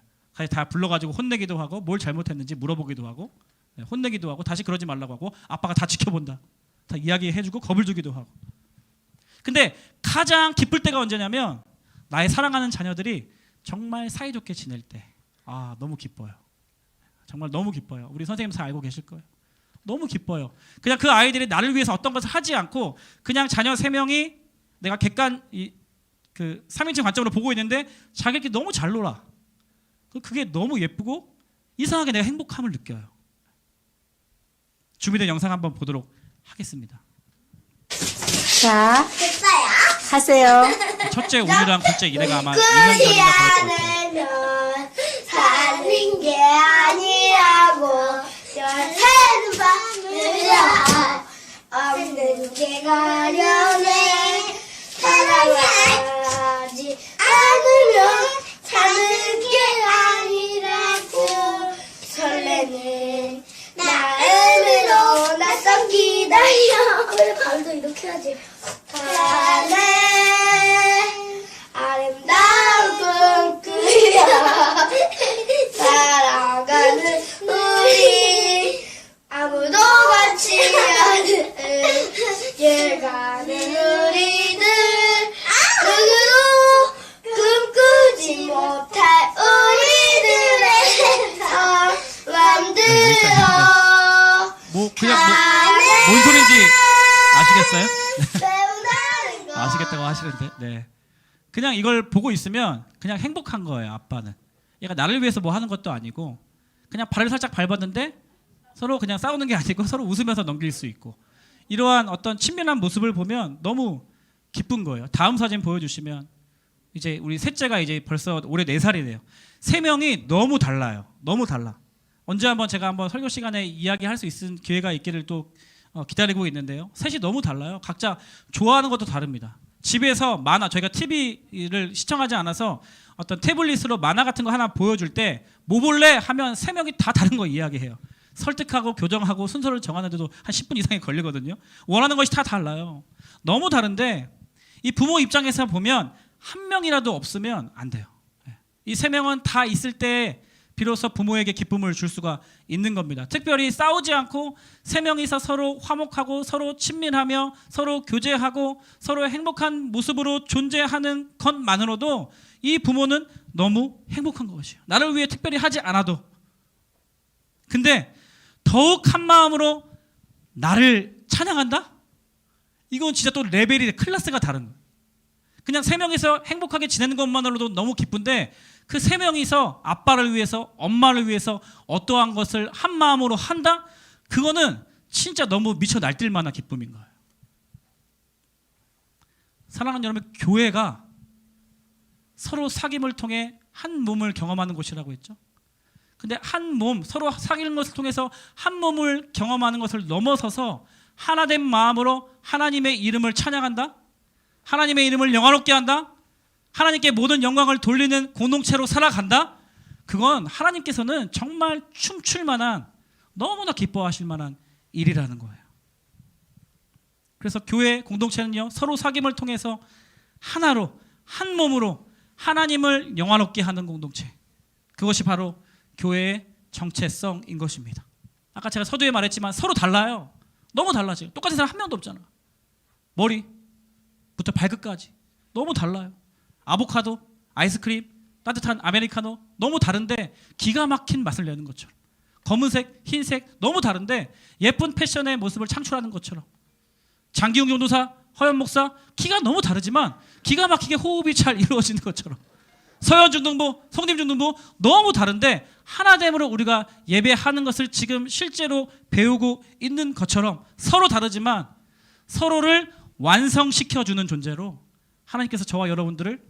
다 불러가지고 혼내기도 하고, 뭘 잘못했는지 물어보기도 하고, 혼내기도 하고, 다시 그러지 말라고 하고, 아빠가 다 지켜본다, 다 이야기해주고 겁을 주기도 하고. 근데 가장 기쁠 때가 언제냐면, 나의 사랑하는 자녀들이 정말 사이좋게 지낼 때, 너무 기뻐요. 정말 너무 기뻐요. 우리 선생님 다 알고 계실 거예요. 너무 기뻐요. 그냥 그 아이들이 나를 위해서 어떤 것을 하지 않고 그냥 자녀 3명이 내가 그 3인칭 관점으로 보고 있는데 자기들끼리 너무 잘 놀아. 그게 너무 예쁘고 이상하게 내가 행복함을 느껴요. 준비된 영상 한번 보도록 하겠습니다. 자, 하세요. 첫째 우유랑 둘째 이래가 아마 2년 전이나 그럴 것 같아요. 않으면 사는 게 아니라고 열쇠는 받느라 없는 게 가려내 사랑하지 않으면 사는 게 아니라고 설레는 마음으로 낯선 기다려 왜 발도 이렇게 하지 사랑해 아름다운 꿈꾸며 살아가는 우리 아무도 같지 않은 예가는 우리들 누구도 꿈꾸지 못할 우리들의 만들어 뭔 소리인지 아시겠어요? 배운다는 거 아시겠다고 하시는데, 네. 그냥 이걸 보고 있으면 그냥 행복한 거예요. 아빠는. 얘가 나를 위해서 뭐 하는 것도 아니고 그냥 발을 살짝 밟았는데 서로 그냥 싸우는 게 아니고 서로 웃으면서 넘길 수 있고 이러한 어떤 친밀한 모습을 보면 너무 기쁜 거예요. 다음 사진 보여주시면 이제 우리 셋째가 이제 벌써 올해 4살이래요. 3명이 너무 달라요. 너무 달라. 언제 한번 제가 한번 설교 시간에 이야기할 수 있는 기회가 있기를 또 기다리고 있는데요. 셋이 너무 달라요. 각자 좋아하는 것도 다릅니다. 집에서 만화, 저희가 TV를 시청하지 않아서 어떤 태블릿으로 만화 같은 거 하나 보여줄 때 뭐 볼래? 하면 3명이 다 다른 거 이야기해요. 설득하고 교정하고 순서를 정하는데도 한 10분 이상이 걸리거든요. 원하는 것이 다 달라요. 너무 다른데 이 부모 입장에서 보면 한 명이라도 없으면 안 돼요. 이 3명은 다 있을 때 비로소 부모에게 기쁨을 줄 수가 있는 겁니다. 특별히 싸우지 않고 3명이서 서로 화목하고 서로 친밀하며 서로 교제하고 서로 행복한 모습으로 존재하는 것만으로도 이 부모는 너무 행복한 것이에요. 나를 위해 특별히 하지 않아도. 근데 더욱 한 마음으로 나를 찬양한다? 이건 진짜 또 레벨이 클래스가 다른 거예요. 그냥 3명이서 행복하게 지내는 것만으로도 너무 기쁜데 그 3명이서 아빠를 위해서 엄마를 위해서 어떠한 것을 한 마음으로 한다? 그거는 진짜 너무 미쳐 날뛸 만한 기쁨인 거예요. 사랑하는 여러분, 교회가 서로 사귐을 통해 한 몸을 경험하는 곳이라고 했죠. 근데 한 몸, 서로 사귀는 것을 통해서 한 몸을 경험하는 것을 넘어서서 하나 된 마음으로 하나님의 이름을 찬양한다? 하나님의 이름을 영화롭게 한다? 하나님께 모든 영광을 돌리는 공동체로 살아간다? 그건 하나님께서는 정말 춤출 만한, 너무나 기뻐하실 만한 일이라는 거예요. 그래서 교회 공동체는요, 서로 사귐을 통해서 하나로, 한 몸으로 하나님을 영화롭게 하는 공동체. 그것이 바로 교회의 정체성인 것입니다. 아까 제가 서두에 말했지만 서로 달라요. 너무 달라. 지금 똑같은 사람 한 명도 없잖아. 머리부터 발끝까지 너무 달라요. 아보카도, 아이스크림, 따뜻한 아메리카노 너무 다른데 기가 막힌 맛을 내는 것처럼, 검은색, 흰색 너무 다른데 예쁜 패션의 모습을 창출하는 것처럼, 장기용 전도사, 허연 목사 키가 너무 다르지만 기가 막히게 호흡이 잘 이루어지는 것처럼, 서현 중등부, 성림 중등부 너무 다른데 하나됨으로 우리가 예배하는 것을 지금 실제로 배우고 있는 것처럼 서로 다르지만 서로를 완성시켜주는 존재로 하나님께서 저와 여러분들을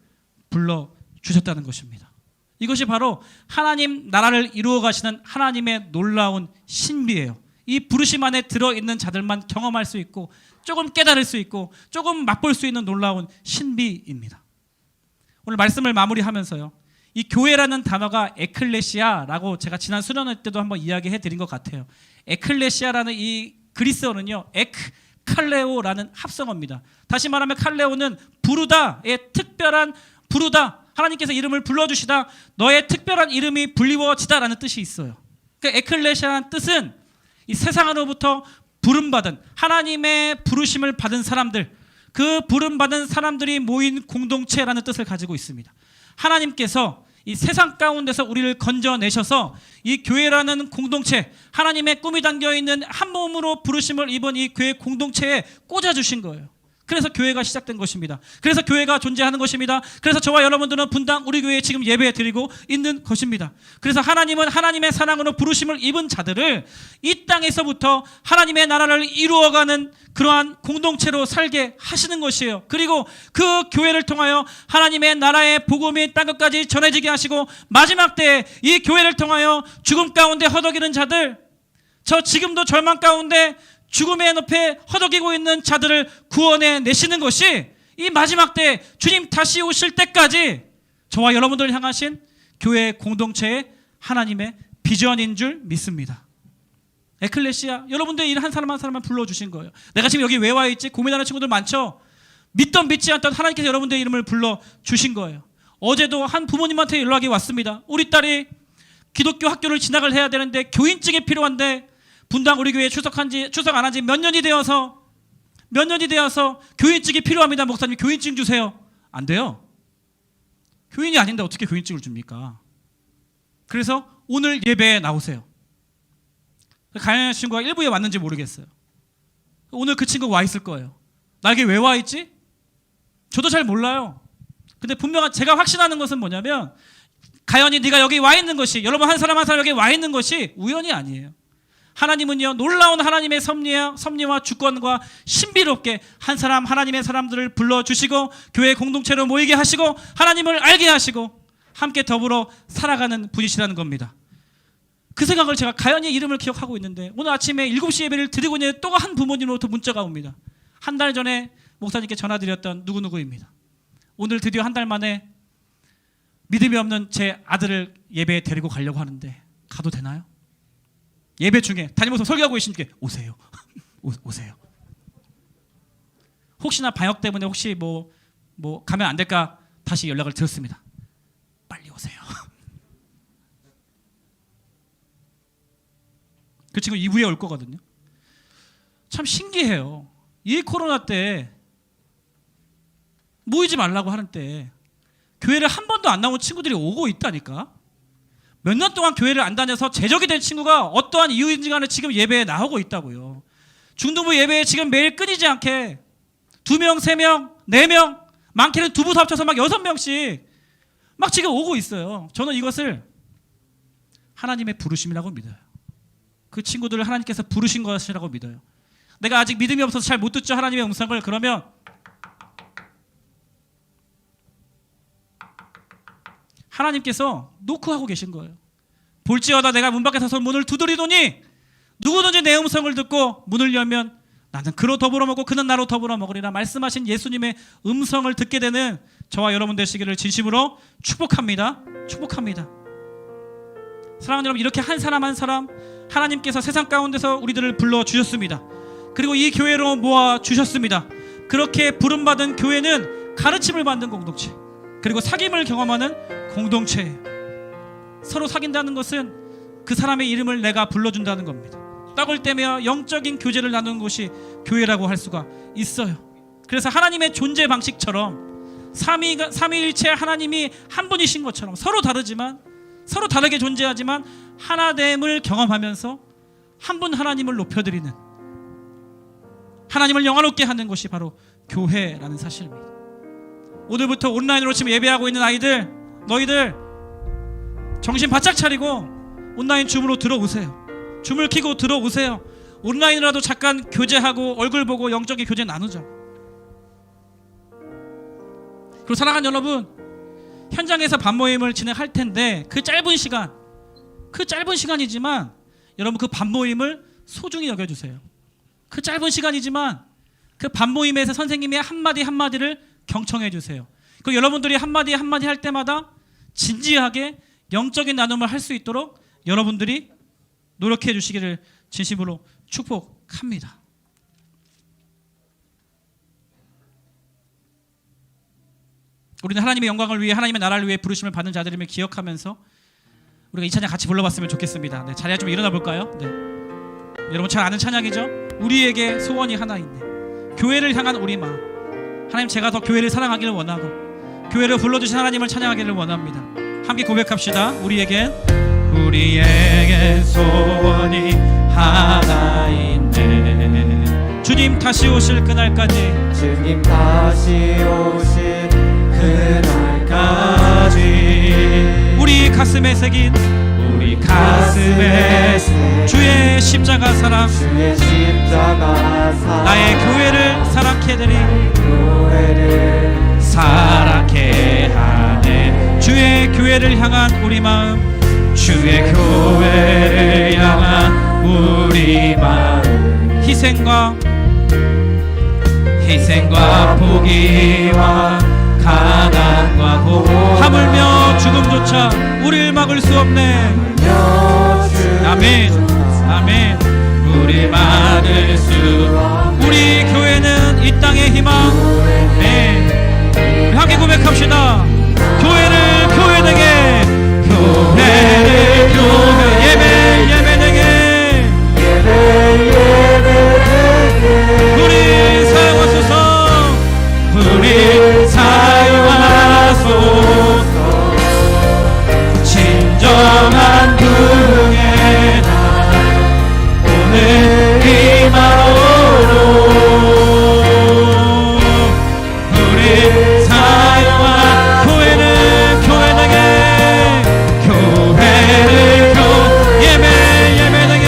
불러주셨다는 것입니다. 이것이 바로 하나님 나라를 이루어 가시는 하나님의 놀라운 신비예요. 이 부르심 안에 들어있는 자들만 경험할 수 있고 조금 깨달을 수 있고 조금 맛볼 수 있는 놀라운 신비입니다. 오늘 말씀을 마무리하면서요, 이 교회라는 단어가 에클레시아라고 제가 지난 수련회 때도 한번 이야기해 드린 것 같아요. 에클레시아라는 이 그리스어는요, 칼레오라는 합성어입니다. 다시 말하면 칼레오는 부르다의 특별한, 부르다, 하나님께서 이름을 불러주시다, 너의 특별한 이름이 불리워지다라는 뜻이 있어요. 그러니까 에클레시아라는 뜻은 이 세상으로부터 부름받은, 하나님의 부르심을 받은 사람들, 그 부름받은 사람들이 모인 공동체라는 뜻을 가지고 있습니다. 하나님께서 이 세상 가운데서 우리를 건져내셔서 이 교회라는 공동체, 하나님의 꿈이 담겨있는 한 몸으로 부르심을 입은 이 교회 공동체에 꽂아주신 거예요. 그래서 교회가 시작된 것입니다. 그래서 교회가 존재하는 것입니다. 그래서 저와 여러분들은 분당 우리 교회에 지금 예배 드리고 있는 것입니다. 그래서 하나님은 하나님의 사랑으로 부르심을 입은 자들을 이 땅에서부터 하나님의 나라를 이루어가는 그러한 공동체로 살게 하시는 것이에요. 그리고 그 교회를 통하여 하나님의 나라의 복음이 땅 끝까지 전해지게 하시고 마지막 때에 이 교회를 통하여 죽음 가운데 허덕이는 자들, 저 지금도 절망 가운데 죽음의 늪에 허덕이고 있는 자들을 구원해 내시는 것이 이 마지막 때 주님 다시 오실 때까지 저와 여러분들을 향하신 교회 공동체의 하나님의 비전인 줄 믿습니다. 에클레시아, 여러분들 이 한 사람 한 사람만 불러주신 거예요. 내가 지금 여기 왜 와 있지? 고민하는 친구들 많죠? 믿던 믿지 않던 하나님께서 여러분들의 이름을 불러주신 거예요. 어제도 한 부모님한테 연락이 왔습니다. 우리 딸이 기독교 학교를 진학을 해야 되는데 교인증이 필요한데 분당 우리 교회에 추석 안 한 지 몇 년이 되어서 교인증이 필요합니다. 목사님 교인증 주세요. 안 돼요. 교인이 아닌데 어떻게 교인증을 줍니까? 그래서 오늘 예배에 나오세요. 가연한 친구가 일부에 왔는지 모르겠어요. 오늘 그 친구 와 있을 거예요. 나 여기 왜 와 있지? 저도 잘 몰라요. 근데 분명한 제가 확신하는 것은 뭐냐면 가연이 네가 여기 와 있는 것이, 여러분 한 사람 한 사람 여기 와 있는 것이 우연이 아니에요. 하나님은요 놀라운 하나님의 섭리와 주권과 신비롭게 한 사람 하나님의 사람들을 불러주시고 교회 공동체로 모이게 하시고 하나님을 알게 하시고 함께 더불어 살아가는 분이시라는 겁니다. 그 생각을 제가 가연이의 이름을 기억하고 있는데 오늘 아침에 7시 예배를 드리고 있는데 또 한 부모님으로부터 문자가 옵니다. 한 달 전에 목사님께 전화드렸던 누구누구입니다. 오늘 드디어 한 달 만에 믿음이 없는 제 아들을 예배에 데리고 가려고 하는데 가도 되나요? 예배 중에 담임목사 설교하고 계시니까 오세요. 오세요. 혹시나 방역 때문에 혹시 뭐 가면 안 될까 다시 연락을 드렸습니다. 빨리 오세요. 그 친구 2부에 올 거거든요. 참 신기해요. 이 코로나 때 모이지 말라고 하는 때 교회를 한 번도 안 나온 친구들이 오고 있다니까. 몇 년 동안 교회를 안 다녀서 제적이 된 친구가 어떠한 이유인지 간에 지금 예배에 나오고 있다고요. 중등부 예배에 지금 매일 끊이지 않게 2명, 3명, 4명, 많게는 2부 합쳐서 막 6명씩 막 지금 오고 있어요. 저는 이것을 하나님의 부르심이라고 믿어요. 그 친구들을 하나님께서 부르신 것이라고 믿어요. 내가 아직 믿음이 없어서 잘 못 듣죠, 하나님의 음성을. 그러면 하나님께서 노크하고 계신 거예요. 볼지어다 내가 문 밖에 서서 문을 두드리더니 누구든지 내 음성을 듣고 문을 열면 나는 그로 더불어 먹고 그는 나로 더불어 먹으리라 말씀하신 예수님의 음성을 듣게 되는 저와 여러분 되시기를 진심으로 축복합니다. 축복합니다. 사랑하는 여러분, 이렇게 한 사람 한 사람 하나님께서 세상 가운데서 우리들을 불러주셨습니다. 그리고 이 교회로 모아주셨습니다. 그렇게 부름받은 교회는 가르침을 받는 공동체, 그리고 사귐을 경험하는 공동체예요. 서로 사귄다는 것은 그 사람의 이름을 내가 불러준다는 겁니다. 떡을 떼며 영적인 교제를 나누는 것이 교회라고 할 수가 있어요. 그래서 하나님의 존재 방식처럼 삼위일체 하나님이 한 분이신 것처럼 서로 다르지만 서로 다르게 존재하지만 하나됨을 경험하면서 한 분 하나님을 높여드리는, 하나님을 영화롭게 하는 것이 바로 교회라는 사실입니다. 오늘부터 온라인으로 지금 예배하고 있는 아이들, 너희들 정신 바짝 차리고 온라인 줌으로 들어오세요. 줌을 켜고 들어오세요. 온라인으로라도 잠깐 교제하고 얼굴 보고 영적인 교제 나누자. 그리고 사랑하는 여러분, 현장에서 밤모임을 진행할 텐데 그 짧은 시간이지만 여러분 그 밤모임을 소중히 여겨주세요. 그 짧은 시간이지만 그 밤모임에서 선생님의 한마디 한마디를 경청해 주세요. 그리고 여러분들이 한마디 한마디 할 때마다 진지하게 영적인 나눔을 할 수 있도록 여러분들이 노력해 주시기를 진심으로 축복합니다. 우리는 하나님의 영광을 위해, 하나님의 나라를 위해 부르심을 받는 자들임을 기억하면서 우리가 이 찬양 같이 불러봤으면 좋겠습니다. 네, 자리에 좀 일어나 볼까요? 네. 여러분 잘 아는 찬양이죠? 우리에게 소원이 하나 있네. 교회를 향한 우리 마음. 하나님, 제가 더 교회를 사랑하기를 원하고 교회를 불러주신 하나님을 찬양하기를 원합니다. 함께 고백합시다. 우리에겐 소원이 하나인데 주님 다시 오실 그날까지 주님 다시 오실 그날까지 우리 가슴에 새긴 주의 십자가 사랑 주의 십자가 사랑 나의 교회를 사랑케 되리 교회를 사랑케 하네 주의 교회를 향한 우리 마음 주의 교회를 향한 우리 마음 희생과 포기와 가난과 하물며 죽음조차 우리를 막을 수 없네 아멘 아멘 우리 막을 수 우리 교회는 이 땅의 희망 네 우리 함께 고백합시다 교회를 교회되게 예배되게 우리 사용하소서 우리 사용하소서 진정한 부흥의 날 오늘 이마오로 우리 사용한 교회는 교회되게 예배되게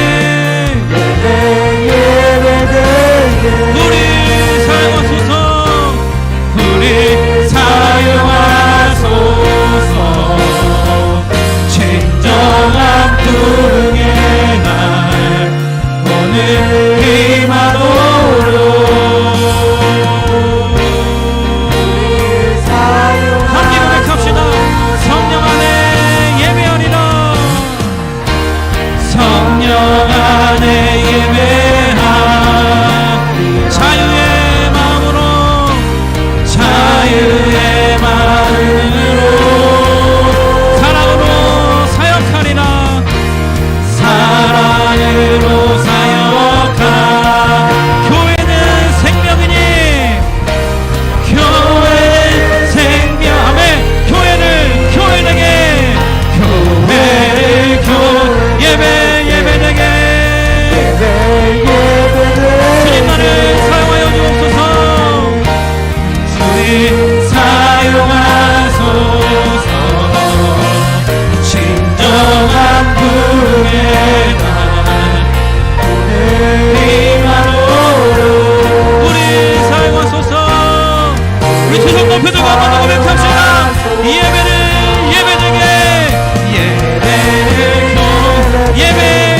우리 사용하소서 우리 사용하소서 진정한 부흥의 날 오늘 임하도록 함께 고백합시다 성령 안에 예배하리라 성령 안에 예배하 자유의 마음으로 사랑으로 사역하리라 사랑으로 사역하 교회는 생명이니 교회는 생명 아멘 교회를 교회되게 예배되게 주님 나를 사용하여 주옵소서 주님 사용하소서 진정한 부흥의 날 오늘 임하도록 우리 사용하소서 우리 두 손 높여들고 한번 더 고백합시다 예배를 예배되게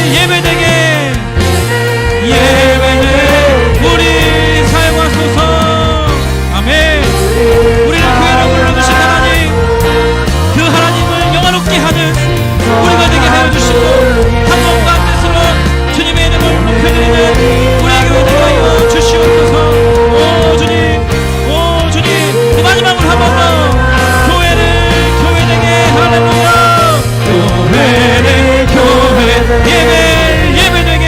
예배되게 우리 사용하소서 아멘 우리를 교회로 불러주신 하나님 그 하나님을 영화롭게 하는 우리가 되게 하여 주시고 한 몸과 한 뜻으로 주님의 이름을 높여드리는 우리 교회 되게 하여 주시옵소서 오 주님 그 마지막으로 한 번 더 교회를 교회되게 할렐루야 교회를 예배되게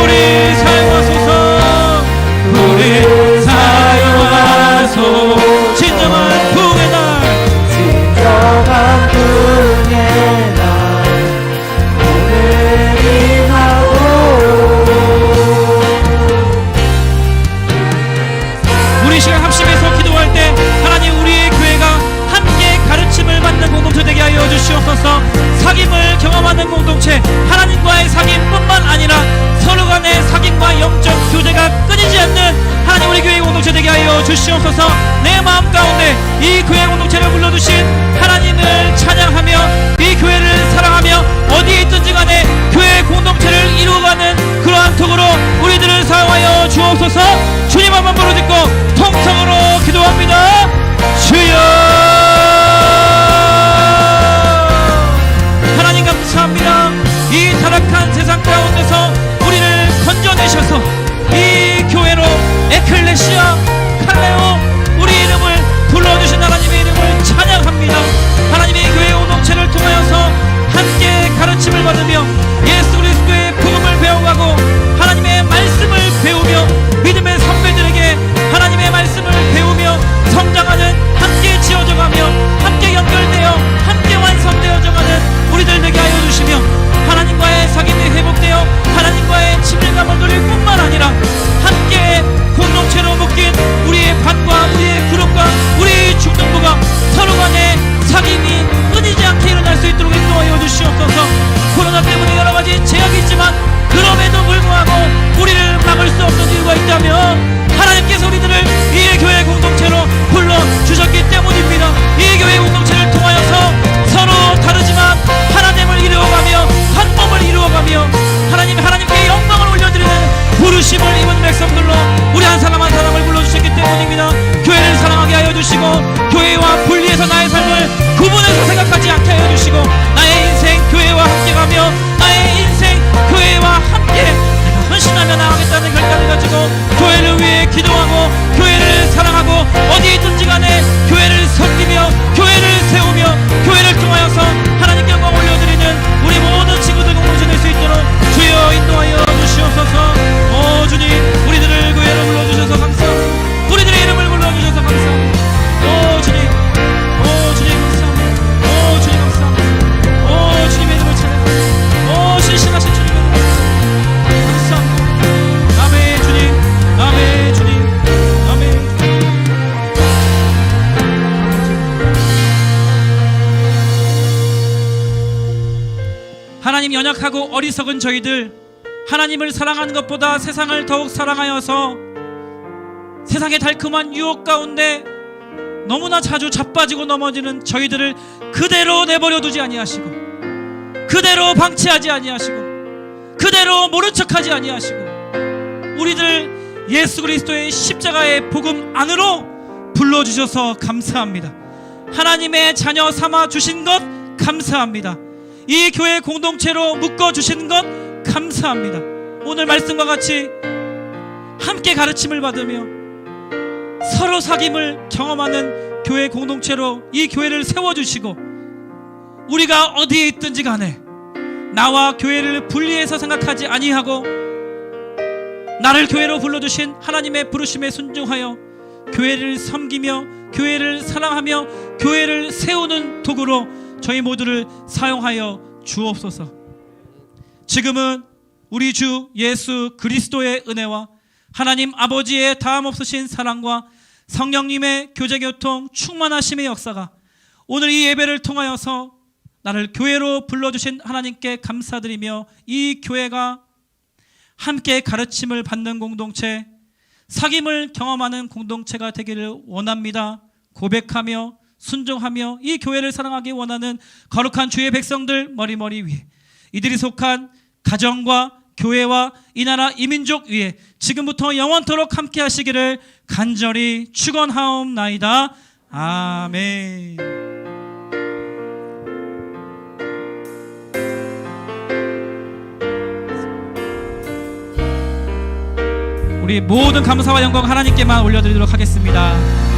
우리 사용하소서 우리 사용하소 진정한 부흥의 날 우리 시간 합심해서 기도할 때 하나님 우리의 교회가 함께 가르침을 받는 공동체 되게 하여 주시옵소서 사귐을 경험하는 공동체 하나님과의 사귐뿐만 아니라 서로 간의 사귐과 영적 교제가 끊이지 않는 하나님 우리 교회 공동체 되게 하여 주시옵소서 내 마음 가운데 이 교회 공동체를 불러주신 하나님을 찬양하며 이 교회를 사랑하며 어디에 있든지 간에 교회 공동체를 이루어가는 그러한 톡으로 우리들을 사용하여 주옵소서 주님 한번 부르짖고 통성으로 기도합니다 주여 하나님 감사합니다 이 타락한 세상 가운데서 우리를 건져내셔서 이 교회로 에클레시아 칼레오 우리 이름을 불러주신 하나님의 이름을 찬양합니다 하나님의 교회 공동체를 통하여서 함께 가르침을 받으며 예수 그리스도의 복음을 배워가고 하나님의 말씀을 배우며 믿음의 선배들에게 하나님의 말씀을 배우며 성장하는 함께 하나님, 연약하고 어리석은 저희들, 하나님을 사랑하는 것보다 세상을 더욱 사랑하여서 세상의 달콤한 유혹 가운데 너무나 자주 자빠지고 넘어지는 저희들을 그대로 내버려 두지 아니하시고, 그대로 방치하지 아니하시고, 그대로 모른 척하지 아니하시고, 우리들 예수 그리스도의 십자가의 복음 안으로 불러주셔서 감사합니다. 하나님의 자녀 삼아 주신 것 감사합니다. 이 교회 공동체로 묶어주신 것 감사합니다. 오늘 말씀과 같이 함께 가르침을 받으며 서로 사귐을 경험하는 교회 공동체로 이 교회를 세워주시고, 우리가 어디에 있든지 간에 나와 교회를 분리해서 생각하지 아니하고 나를 교회로 불러주신 하나님의 부르심에 순종하여 교회를 섬기며 교회를 사랑하며 교회를 세우는 도구로 저희 모두를 사용하여 주옵소서. 지금은 우리 주 예수 그리스도의 은혜와 하나님 아버지의 다함없으신 사랑과 성령님의 교제교통 충만하심의 역사가 오늘 이 예배를 통하여서 나를 교회로 불러주신 하나님께 감사드리며, 이 교회가 함께 가르침을 받는 공동체, 사귐을 경험하는 공동체가 되기를 원합니다. 고백하며 순종하며 이 교회를 사랑하기 원하는 거룩한 주의 백성들 머리머리 위에, 이들이 속한 가정과 교회와 이 나라 이 민족 위에 지금부터 영원토록 함께 하시기를 간절히 축원하옵나이다. 아멘. 우리 모든 감사와 영광 하나님께만 올려드리도록 하겠습니다.